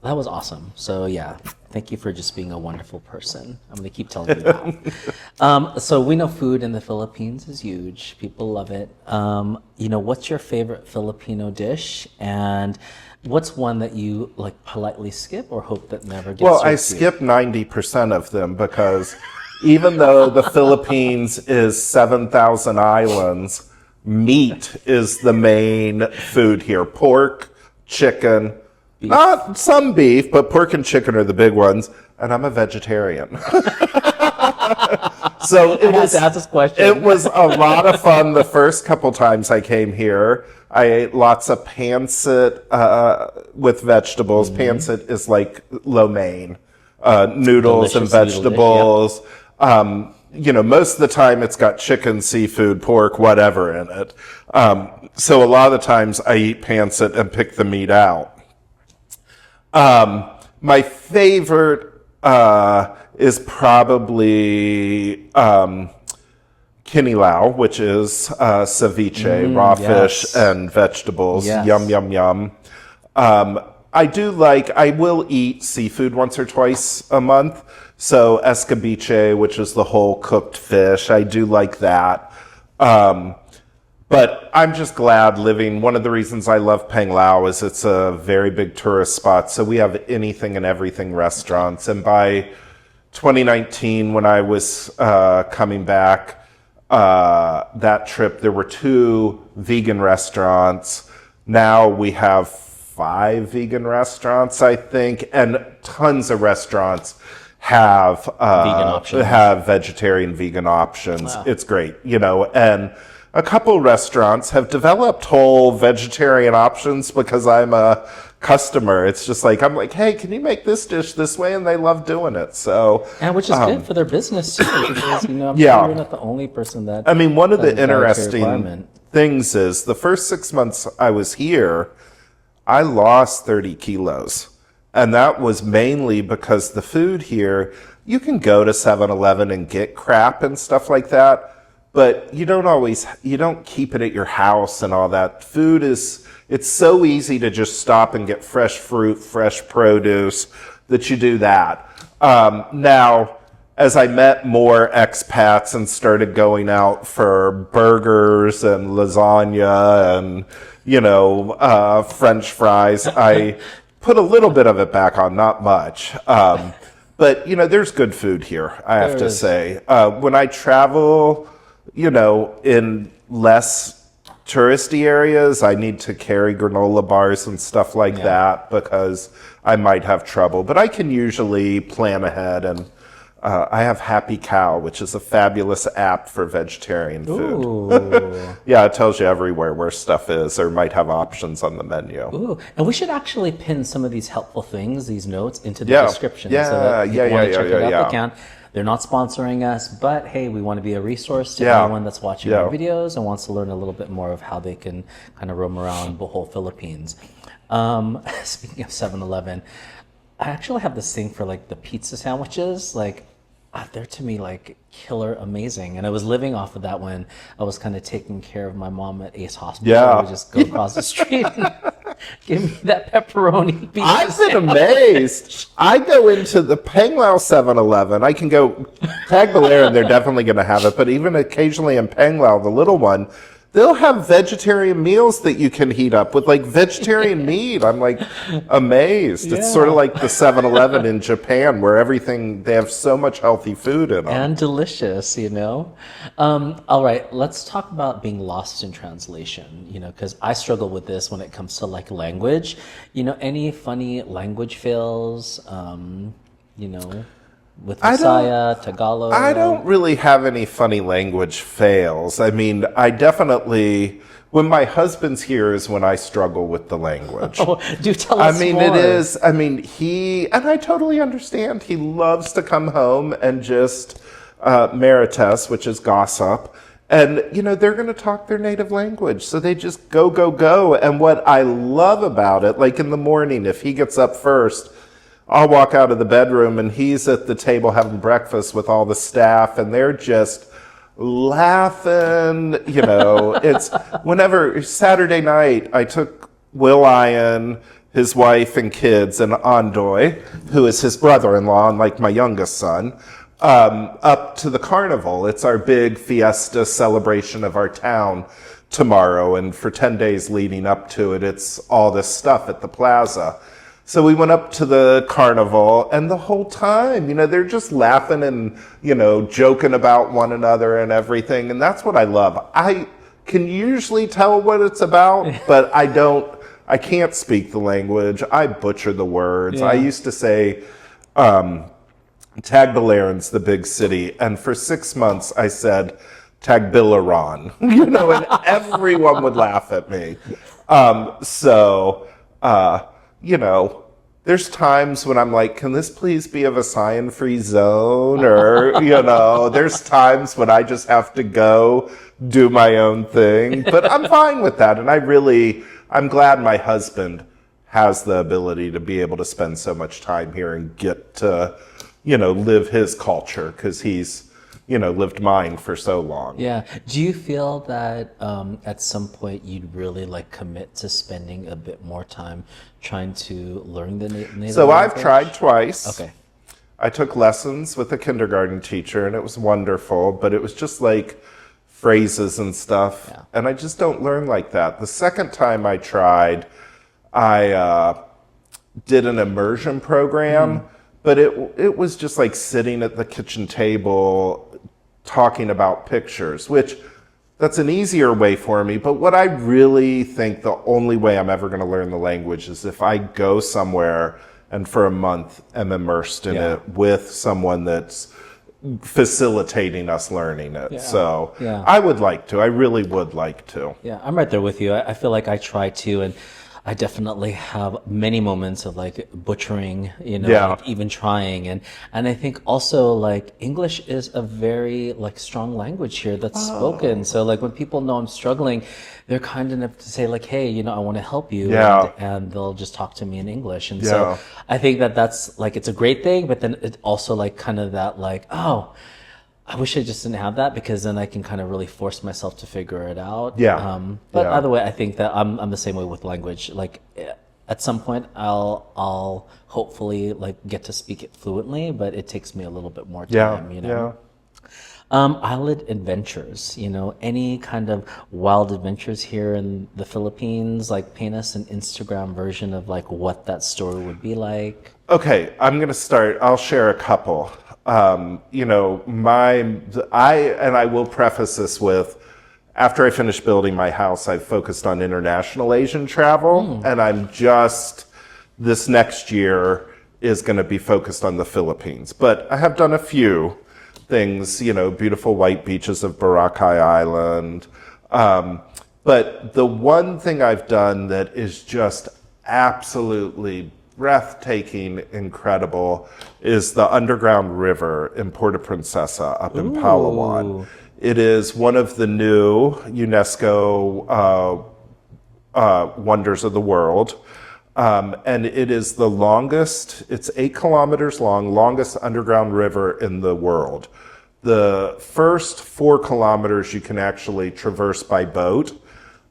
that was awesome. So yeah, thank you for just being a wonderful person. I'm going to keep telling you that. So we know food in the Philippines is huge. People love it. What's your favorite Filipino dish? And what's one that you like politely skip or hope that never gets Well, I skip 90% of them because even though the Philippines is 7,000 islands, meat is the main food here. Pork, chicken, beef. Not some beef, but pork and chicken are the big ones. And I'm a vegetarian. So it was a lot of fun the first couple times I came here. I ate lots of pancit with vegetables. Mm-hmm. Pancit is like lo mein, noodles and vegetables. Most of the time it's got chicken, seafood, pork, whatever in it. So a lot of the times I eat pancit and pick the meat out. My favorite is probably kinilaw, which is ceviche, raw fish and vegetables. Yes. Yum, yum, yum. I will eat seafood once or twice a month. So escabeche, which is the whole cooked fish, I do like that. But I'm just glad living. One of the reasons I love Panglao is it's a very big tourist spot. So we have anything and everything restaurants. And by 2019, when I was coming back, that trip, there were 2 vegan restaurants. Now we have 5 vegan restaurants, I think, and tons of restaurants have vegan options. Have vegetarian, vegan options. Wow. It's great, and a couple restaurants have developed whole vegetarian options because I'm a customer. It's just like, I'm like, hey, can you make this dish this way? And they love doing it. So, and which is good for their business too, because I'm sure you're not the only person that. I mean, one of the interesting things is the first 6 months I was here, I lost 30 kilos. And that was mainly because the food here, you can go to 7-Eleven and get crap and stuff like that. But you don't keep it at your house and all that. Food it's so easy to just stop and get fresh fruit, fresh produce, that you do that. Now, as I met more expats and started going out for burgers and lasagna and, French fries, I put a little bit of it back on, not much. But, there's good food here, I have to say. When I travel, in less touristy areas, I need to carry granola bars and stuff like that because I might have trouble. But I can usually plan ahead, and I have Happy Cow, which is a fabulous app for vegetarian food. Yeah, it tells you everywhere where stuff is or might have options on the menu. Ooh, and we should actually pin some of these helpful things, these notes, into the description. Yeah, so that yeah, want to check it out, they can. They're not sponsoring us, but hey, we want to be a resource to anyone that's watching our videos and wants to learn a little bit more of how they can kind of roam around the whole Philippines. Speaking of 7-Eleven, I actually have this thing for like the pizza sandwiches. Like, they're to me like killer amazing. And I was living off of that when I was kind of taking care of my mom at Ace Hospital. Yeah. I would just go across the street and give me that pepperoni pizza I've been amazed. I go into the Panglao 7-Eleven. I can go Tag Belair and they're definitely going to have it. But even occasionally in Panglao, the little one, they'll have vegetarian meals that you can heat up with like vegetarian meat. I'm like amazed. It's sort of like the 7-Eleven in Japan where they have so much healthy food in them. And delicious, All right, let's talk about being lost in translation, because I struggle with this when it comes to like language. Any funny language fails, with Messiah, Tagalog? I don't really have any funny language fails. I mean, I definitely, when my husband's here is when I struggle with the language. Do tell us more. It is, and I totally understand. He loves to come home and just marites, which is gossip. And, they're going to talk their native language. So they just go, go, go. And what I love about it, like in the morning, if he gets up first, I'll walk out of the bedroom and he's at the table having breakfast with all the staff and they're just laughing. It's whenever Saturday night, I took Will Ian, his wife and kids, and Andoy, who is his brother-in-law and like my youngest son, up to the carnival. It's our big fiesta celebration of our town tomorrow. And for 10 days leading up to it, it's all this stuff at the plaza. So we went up to the carnival and the whole time, they're just laughing and, joking about one another and everything. And that's what I love. I can usually tell what it's about, but I can't speak the language. I butcher the words. I used to say, Tagbilaran's the big city. And for 6 months I said, Tagbilaran, and everyone would laugh at me. There's times when I'm like, can this please be a Visayan-free zone? Or, there's times when I just have to go do my own thing. But I'm fine with that. And I'm glad my husband has the ability to be able to spend so much time here and get to, live his culture because he's, lived mine for so long. Yeah. Do you feel that at some point you'd really like commit to spending a bit more time trying to learn the native language? So I've tried twice. Okay. I took lessons with a kindergarten teacher and it was wonderful, but it was just like phrases and stuff. Yeah. And I just don't learn like that. The second time I tried, I did an immersion program, but it was just like sitting at the kitchen table talking about pictures, which that's an easier way for me. But what I really think the only way I'm ever going to learn the language is if I go somewhere and for a month am immersed in it with someone that's facilitating us learning it. Yeah. So Yeah. I would like to. I really would like to. Yeah, I'm right there with you. I feel like I try to, and I definitely have many moments of like butchering, like even trying. And I think also like English is a very like strong language here that's spoken. So like when people know I'm struggling, they're kind enough to say like, hey, I want to help you. And they'll just talk to me in English. And so I think that's like, it's a great thing, but then it's also like kind of that like, oh, I wish I just didn't have that, because then I can kind of really force myself to figure it out. But either way, I think that I'm the same way with language. Like at some point, I'll hopefully like get to speak it fluently, but it takes me a little bit more time. Island adventures. Any kind of wild adventures here in the Philippines. Like paint us an Instagram version of like what that story would be like. Okay, I'm gonna start. I'll share a couple. I will preface this with, after I finished building my house, I focused on international Asian travel, and this next year is going to be focused on the Philippines. But I have done a few things, beautiful white beaches of Boracay Island. But the one thing I've done that is just absolutely breathtaking, incredible, is the underground river in Puerto Princesa up in Palawan. It is one of the new UNESCO wonders of the world. And it is the longest, it's 8 kilometers long, longest underground river in the world. The first 4 kilometers you can actually traverse by boat.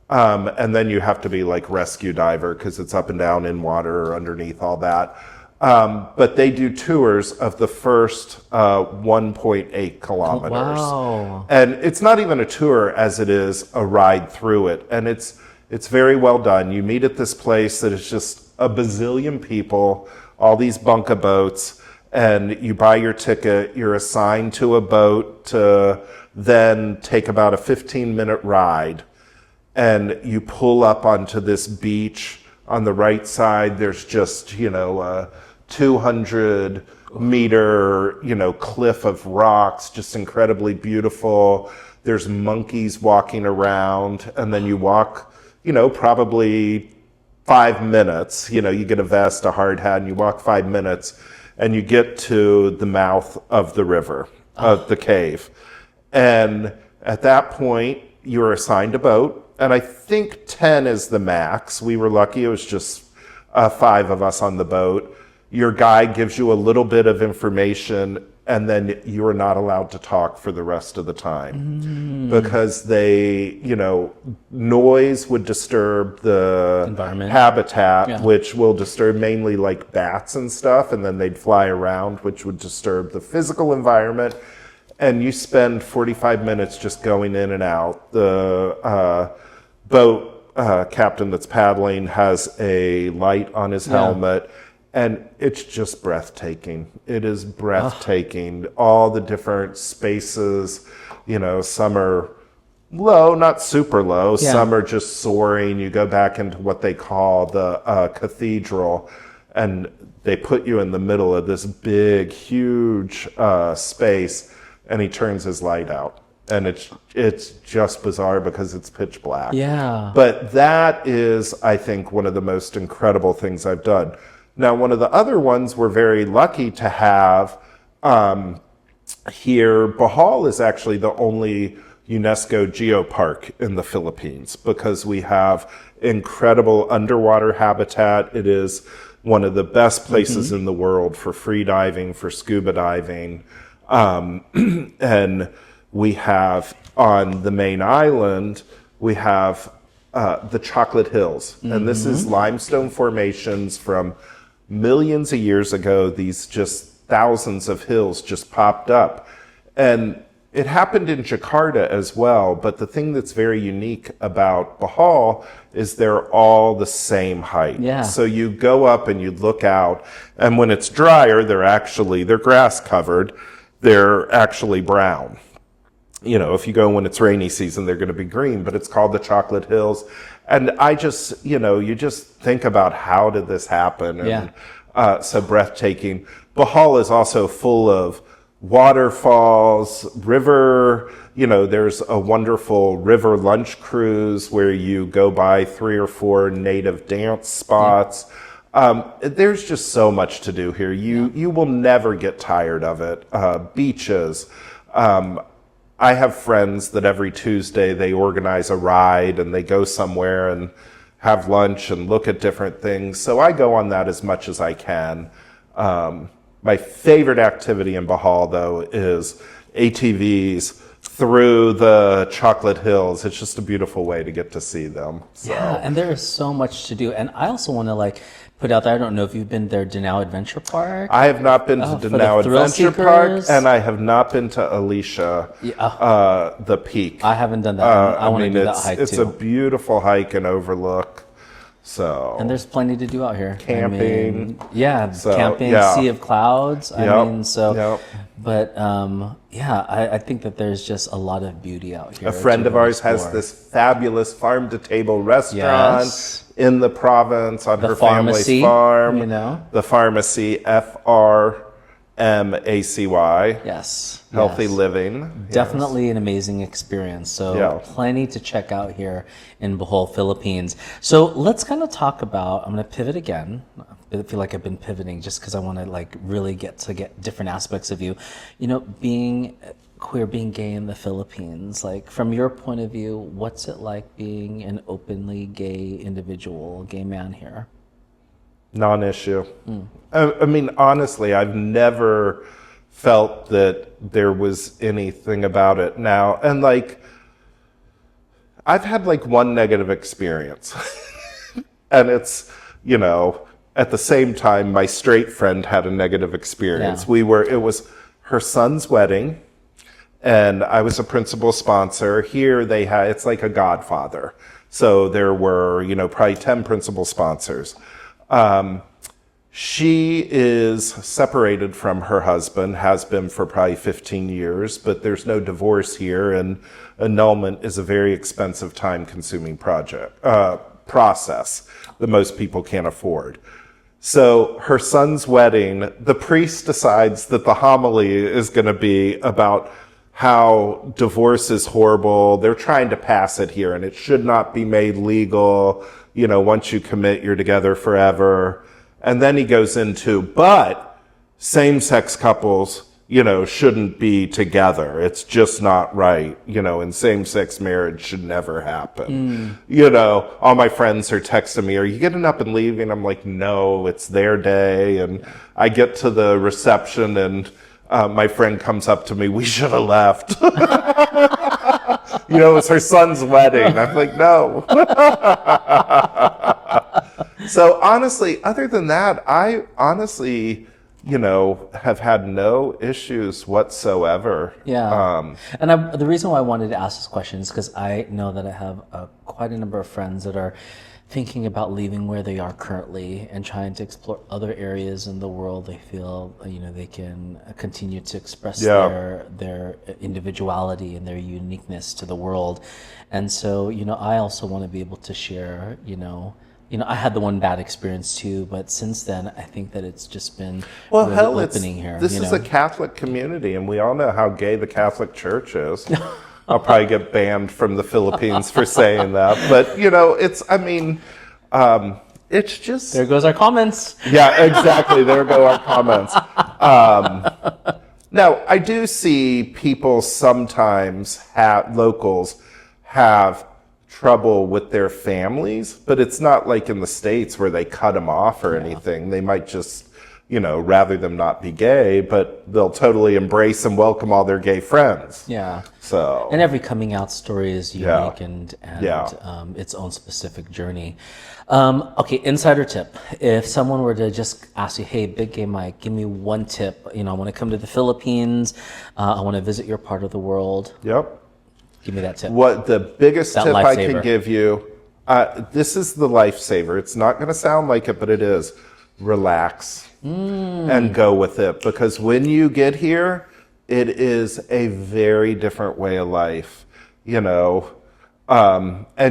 And then you have to be like rescue diver because it's up and down in water or underneath all that. But they do tours of the first 1.8 kilometers. Wow. And it's not even a tour as it is a ride through it. And it's very well done. You meet at this place that is just a bazillion people, all these bunka boats, and you buy your ticket. You're assigned to a boat to then take about a 15-minute ride. And you pull up onto this beach. On the right side, there's just, a 200-meter, cliff of rocks, just incredibly beautiful. There's monkeys walking around. And then you walk, probably 5 minutes. You get a vest, a hard hat, and you walk 5 minutes. And you get to the mouth of the river, of the cave. And at that point, you're assigned a boat. And I think 10 is the max. We were lucky. It was just 5 of us on the boat. Your guide gives you a little bit of information, and then you are not allowed to talk for the rest of the time. Because noise would disturb the environment, habitat, which will disturb mainly like bats and stuff. And then they'd fly around, which would disturb the physical environment. And you spend 45 minutes just going in and out. The boat captain that's paddling has a light on his helmet, and it's just breathtaking. It is breathtaking. All the different spaces, some are low, not super low. Some are just soaring. You go back into what they call the cathedral, and they put you in the middle of this big, huge space, and he turns his light out. And it's just bizarre because it's pitch black. Yeah. But that is, I think, one of the most incredible things I've done. Now, one of the other ones we're very lucky to have here, Bohol is actually the only UNESCO geopark in the Philippines because we have incredible underwater habitat. It is one of the best places in the world for free diving, for scuba diving. And we have on the main island, we have the Chocolate Hills. And this is limestone formations from millions of years ago. These just thousands of hills just popped up. And it happened in Jakarta as well, but the thing that's very unique about Bohol is they're all the same height. Yeah. So you go up and you look out, and when it's drier, they're grass covered, they're actually brown. You know, if you go when it's rainy season, they're going to be green, but it's called the Chocolate Hills. And I just, you just think about how did this happen? And so breathtaking. Bohol is also full of waterfalls, river, there's a wonderful river lunch cruise where you go by 3 or 4 native dance spots. There's just so much to do here. You will never get tired of it. Beaches. I have friends that every Tuesday they organize a ride and they go somewhere and have lunch and look at different things. So I go on that as much as I can. My favorite activity in Bohol, though, is ATVs through the Chocolate Hills. It's just a beautiful way to get to see them. So. Yeah, and there is so much to do. And I also want to put out there, I don't know if you've been there, Danao Adventure Park. I have not been to Danao Adventure Park, and I have not been to Alicia, the peak. I haven't done that. I want to do that hike, it's too. It's a beautiful hike and overlook. And there's plenty to do out here. Camping. Camping, Sea of Clouds. But I think that there's just a lot of beauty out here. A friend of ours has this fabulous farm-to-table restaurant in the province on her family's farm. The pharmacy, FRMACY. Yes. Healthy living. Definitely an amazing experience. So plenty to check out here in Bohol, Philippines. So let's kind of talk about, I'm going to pivot again. I feel like I've been pivoting just because I want to really get different aspects of you. Being queer, being gay in the Philippines, from your point of view, what's it like being an openly gay individual, gay man here? Non-issue. I mean, honestly, I've never felt that there was anything about it now. And I've had one negative experience. And it's, at the same time, my straight friend had a negative experience. Yeah. It was her son's wedding, and I was a principal sponsor. Here it's like a Godfather. So there were, probably 10 principal sponsors. She is separated from her husband, has been for probably 15 years, but there's no divorce here, and annulment is a very expensive, time-consuming process that most people can't afford. So her son's wedding, the priest decides that the homily is going to be about how divorce is horrible. They're trying to pass it here, and it should not be made legal. Once you commit, you're together forever. And then he goes into, but same-sex couples, shouldn't be together. It's just not right. And same-sex marriage should never happen. All my friends are texting me, are you getting up and leaving? I'm like, no, it's their day. And I get to the reception and my friend comes up to me, we should have left. It was her son's wedding. I'm like, no. So honestly, other than that, I honestly, have had no issues whatsoever. Yeah. And the reason why I wanted to ask this question is because I know that I have quite a number of friends that are thinking about leaving where they are currently and trying to explore other areas in the world they feel they can continue to express their individuality and their uniqueness to the world. And so I also want to be able to share I had the one bad experience too, but since then I think that it's just been really opening here. This is a Catholic community, and we all know how gay the Catholic Church is. I'll probably get banned from the Philippines for saying that. But, it's just... There goes our comments. Yeah, exactly. There go our comments. Now, I do see people sometimes, locals, have trouble with their families, but it's not like in the States where they cut them off or anything. They might just rather than not be gay, but they'll totally embrace and welcome all their gay friends. Yeah. So. And every coming out story is unique and its own specific journey. Okay, insider tip. If someone were to just ask you, hey, Big Gay Mike, give me one tip. I want to come to the Philippines. I want to visit your part of the world. Yep. Give me that tip. What the biggest tip I can give you, this is the lifesaver. It's not going to sound like it, but it is. Relax and go with it. Because when you get here, it is a very different way of life, and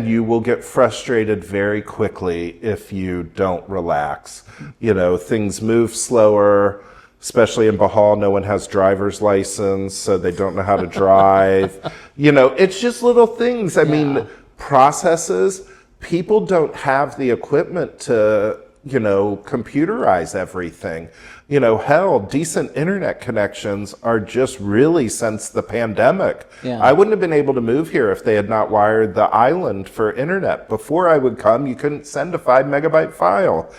you will get frustrated very quickly if you don't relax. Things move slower, especially in Bahal. No one has driver's license, so they don't know how to drive. It's just little things. I mean, processes. People don't have the equipment to computerize everything. Hell, decent internet connections are just really since the pandemic. Yeah. I wouldn't have been able to move here if they had not wired the island for internet. Before I would come, you couldn't send a 5 megabyte file.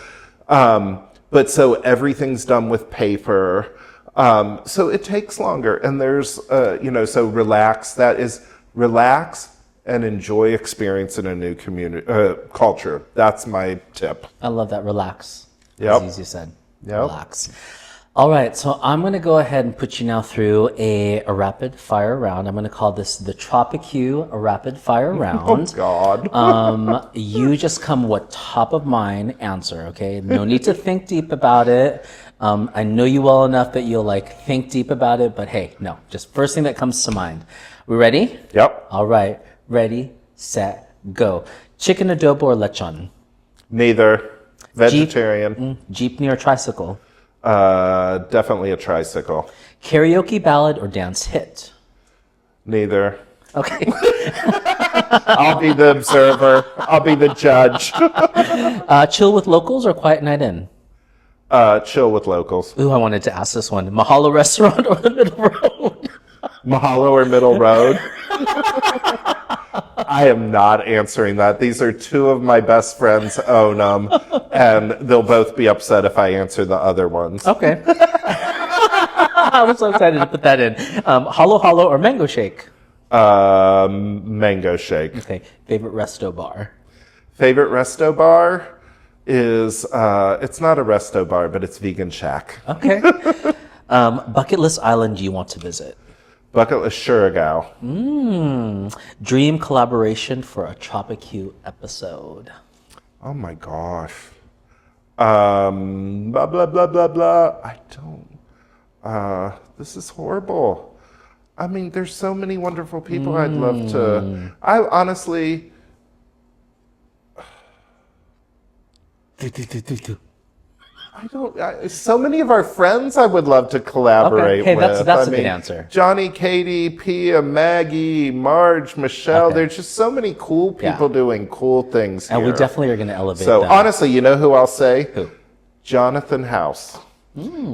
But so everything's done with paper. So it takes longer. And there's, so relax. That is relax and enjoy experience in a new community, culture. That's my tip. I love that. Relax. Yep. As you said. Yep. Relax. All right, so I'm going to go ahead and put you now through a rapid fire round. I'm going to call this the TropiQ rapid fire round. Oh, God. You just come what top of mind answer, okay? No need to think deep about it. I know you well enough that you'll think deep about it, but hey, no, just first thing that comes to mind. We ready? Yep. All right. Ready, set, go. Chicken adobo or lechon? Neither. Vegetarian. Jeepney or tricycle? Definitely a tricycle. Karaoke ballad or dance hit? Neither. Okay. I'll be the observer. I'll be the judge. Chill with locals or quiet night in? Chill with locals. Ooh, I wanted to ask this one. Mahalo restaurant or the middle road? Mahalo or middle road? I am not answering that. These are two of my best friends own them, and they'll both be upset if I answer the other ones. Okay. I was so excited to put that in. Halo Halo or mango shake? Mango shake. Okay. Favorite resto bar? Favorite resto bar is, it's not a resto bar, but it's Vegan Shack. Okay. Bucket list island you want to visit? Bucket list Surigao. Dream collaboration for a TropiQ episode? Oh my gosh. Blah, blah, blah, blah, blah. I don't. This is horrible. I mean, there's so many wonderful people I'd love to. I honestly. So many of our friends I would love to collaborate with. That's a good answer. Johnny, Katie, Pia, Maggie, Marge, Michelle. There's just so many cool people doing cool things here. And we definitely are going to elevate So them. honestly, you know who I'll say? Who? Jonathan House.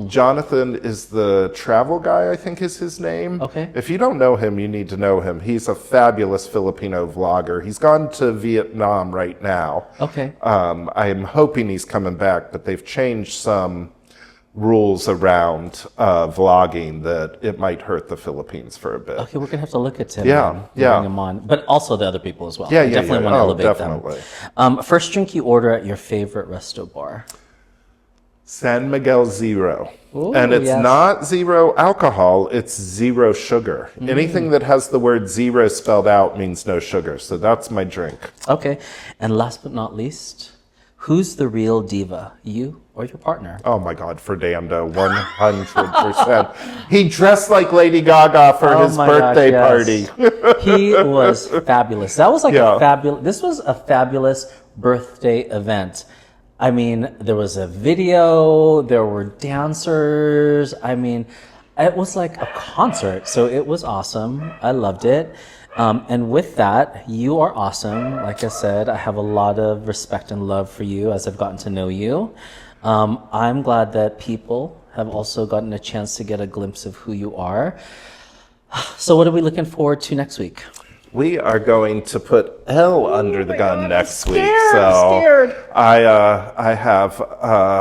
Jonathan is the travel guy, I think is his name. Okay. If you don't know him, you need to know him. He's a fabulous Filipino vlogger. He's gone to Vietnam right now. Okay. I am hoping he's coming back, but they've changed some rules around vlogging that it might hurt the Philippines for a bit. Okay, we're going to have to look at him. Yeah, and yeah. bring him on. But also the other people as well. Yeah, I definitely want to elevate definitely. them. First drink you order at your favorite resto bar? San Miguel Zero. Ooh, and it's yes. not zero alcohol, it's zero sugar. Anything that has the word zero spelled out means no sugar. So that's my drink. Okay. And last but not least, who's the real diva? You or your partner? Oh my God, Fernando, 100%. He dressed like Lady Gaga for his birthday party. He was fabulous. That was like this was a fabulous birthday event. I mean, there was a video, there were dancers. I mean, it was like a concert. So it was awesome. I loved it. And with that, you are awesome. Like I said, I have a lot of respect and love for you as I've gotten to know you. I'm glad that people have also gotten a chance to get a glimpse of who you are. So what are we looking forward to next week? we are going to put Elle under the gun next week. Scared. I have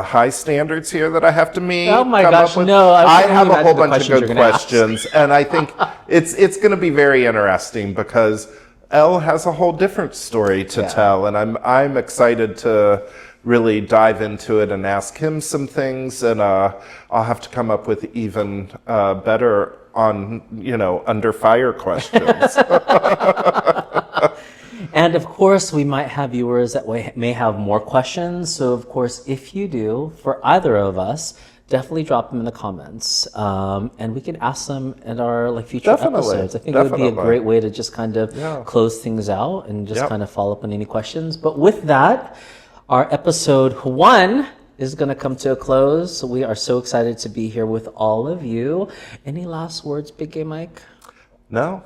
high standards here that I have to meet. Oh my gosh, no! I have a whole bunch of good questions, and I think it's going to be very interesting because Elle has a whole different story to tell, and I'm excited to really dive into it and ask him some things, and I'll have to come up with even better under fire questions. And of course, we might have viewers that may have more questions. So of course, if you do, for either of us, definitely drop them in the comments, and we can ask them in our future episodes. I think it would be a great way to just kind of close things out and just kind of follow up on any questions. But with that, our episode 1 is going to come to a close. We are so excited to be here with all of you. Any last words, Big Gay Mike? No,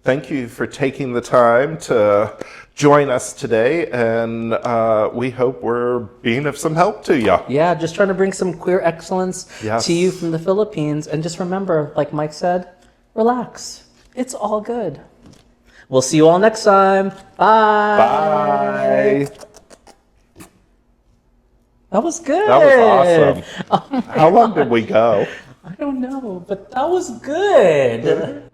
thank you for taking the time to join us today, and we hope we're being of some help to you. Yeah, just trying to bring some queer excellence to you from the Philippines. And just remember, like Mike said, relax. It's all good. We'll see you all next time. Bye. Bye. That was good. That was awesome. How long did we go? I don't know, but that was good.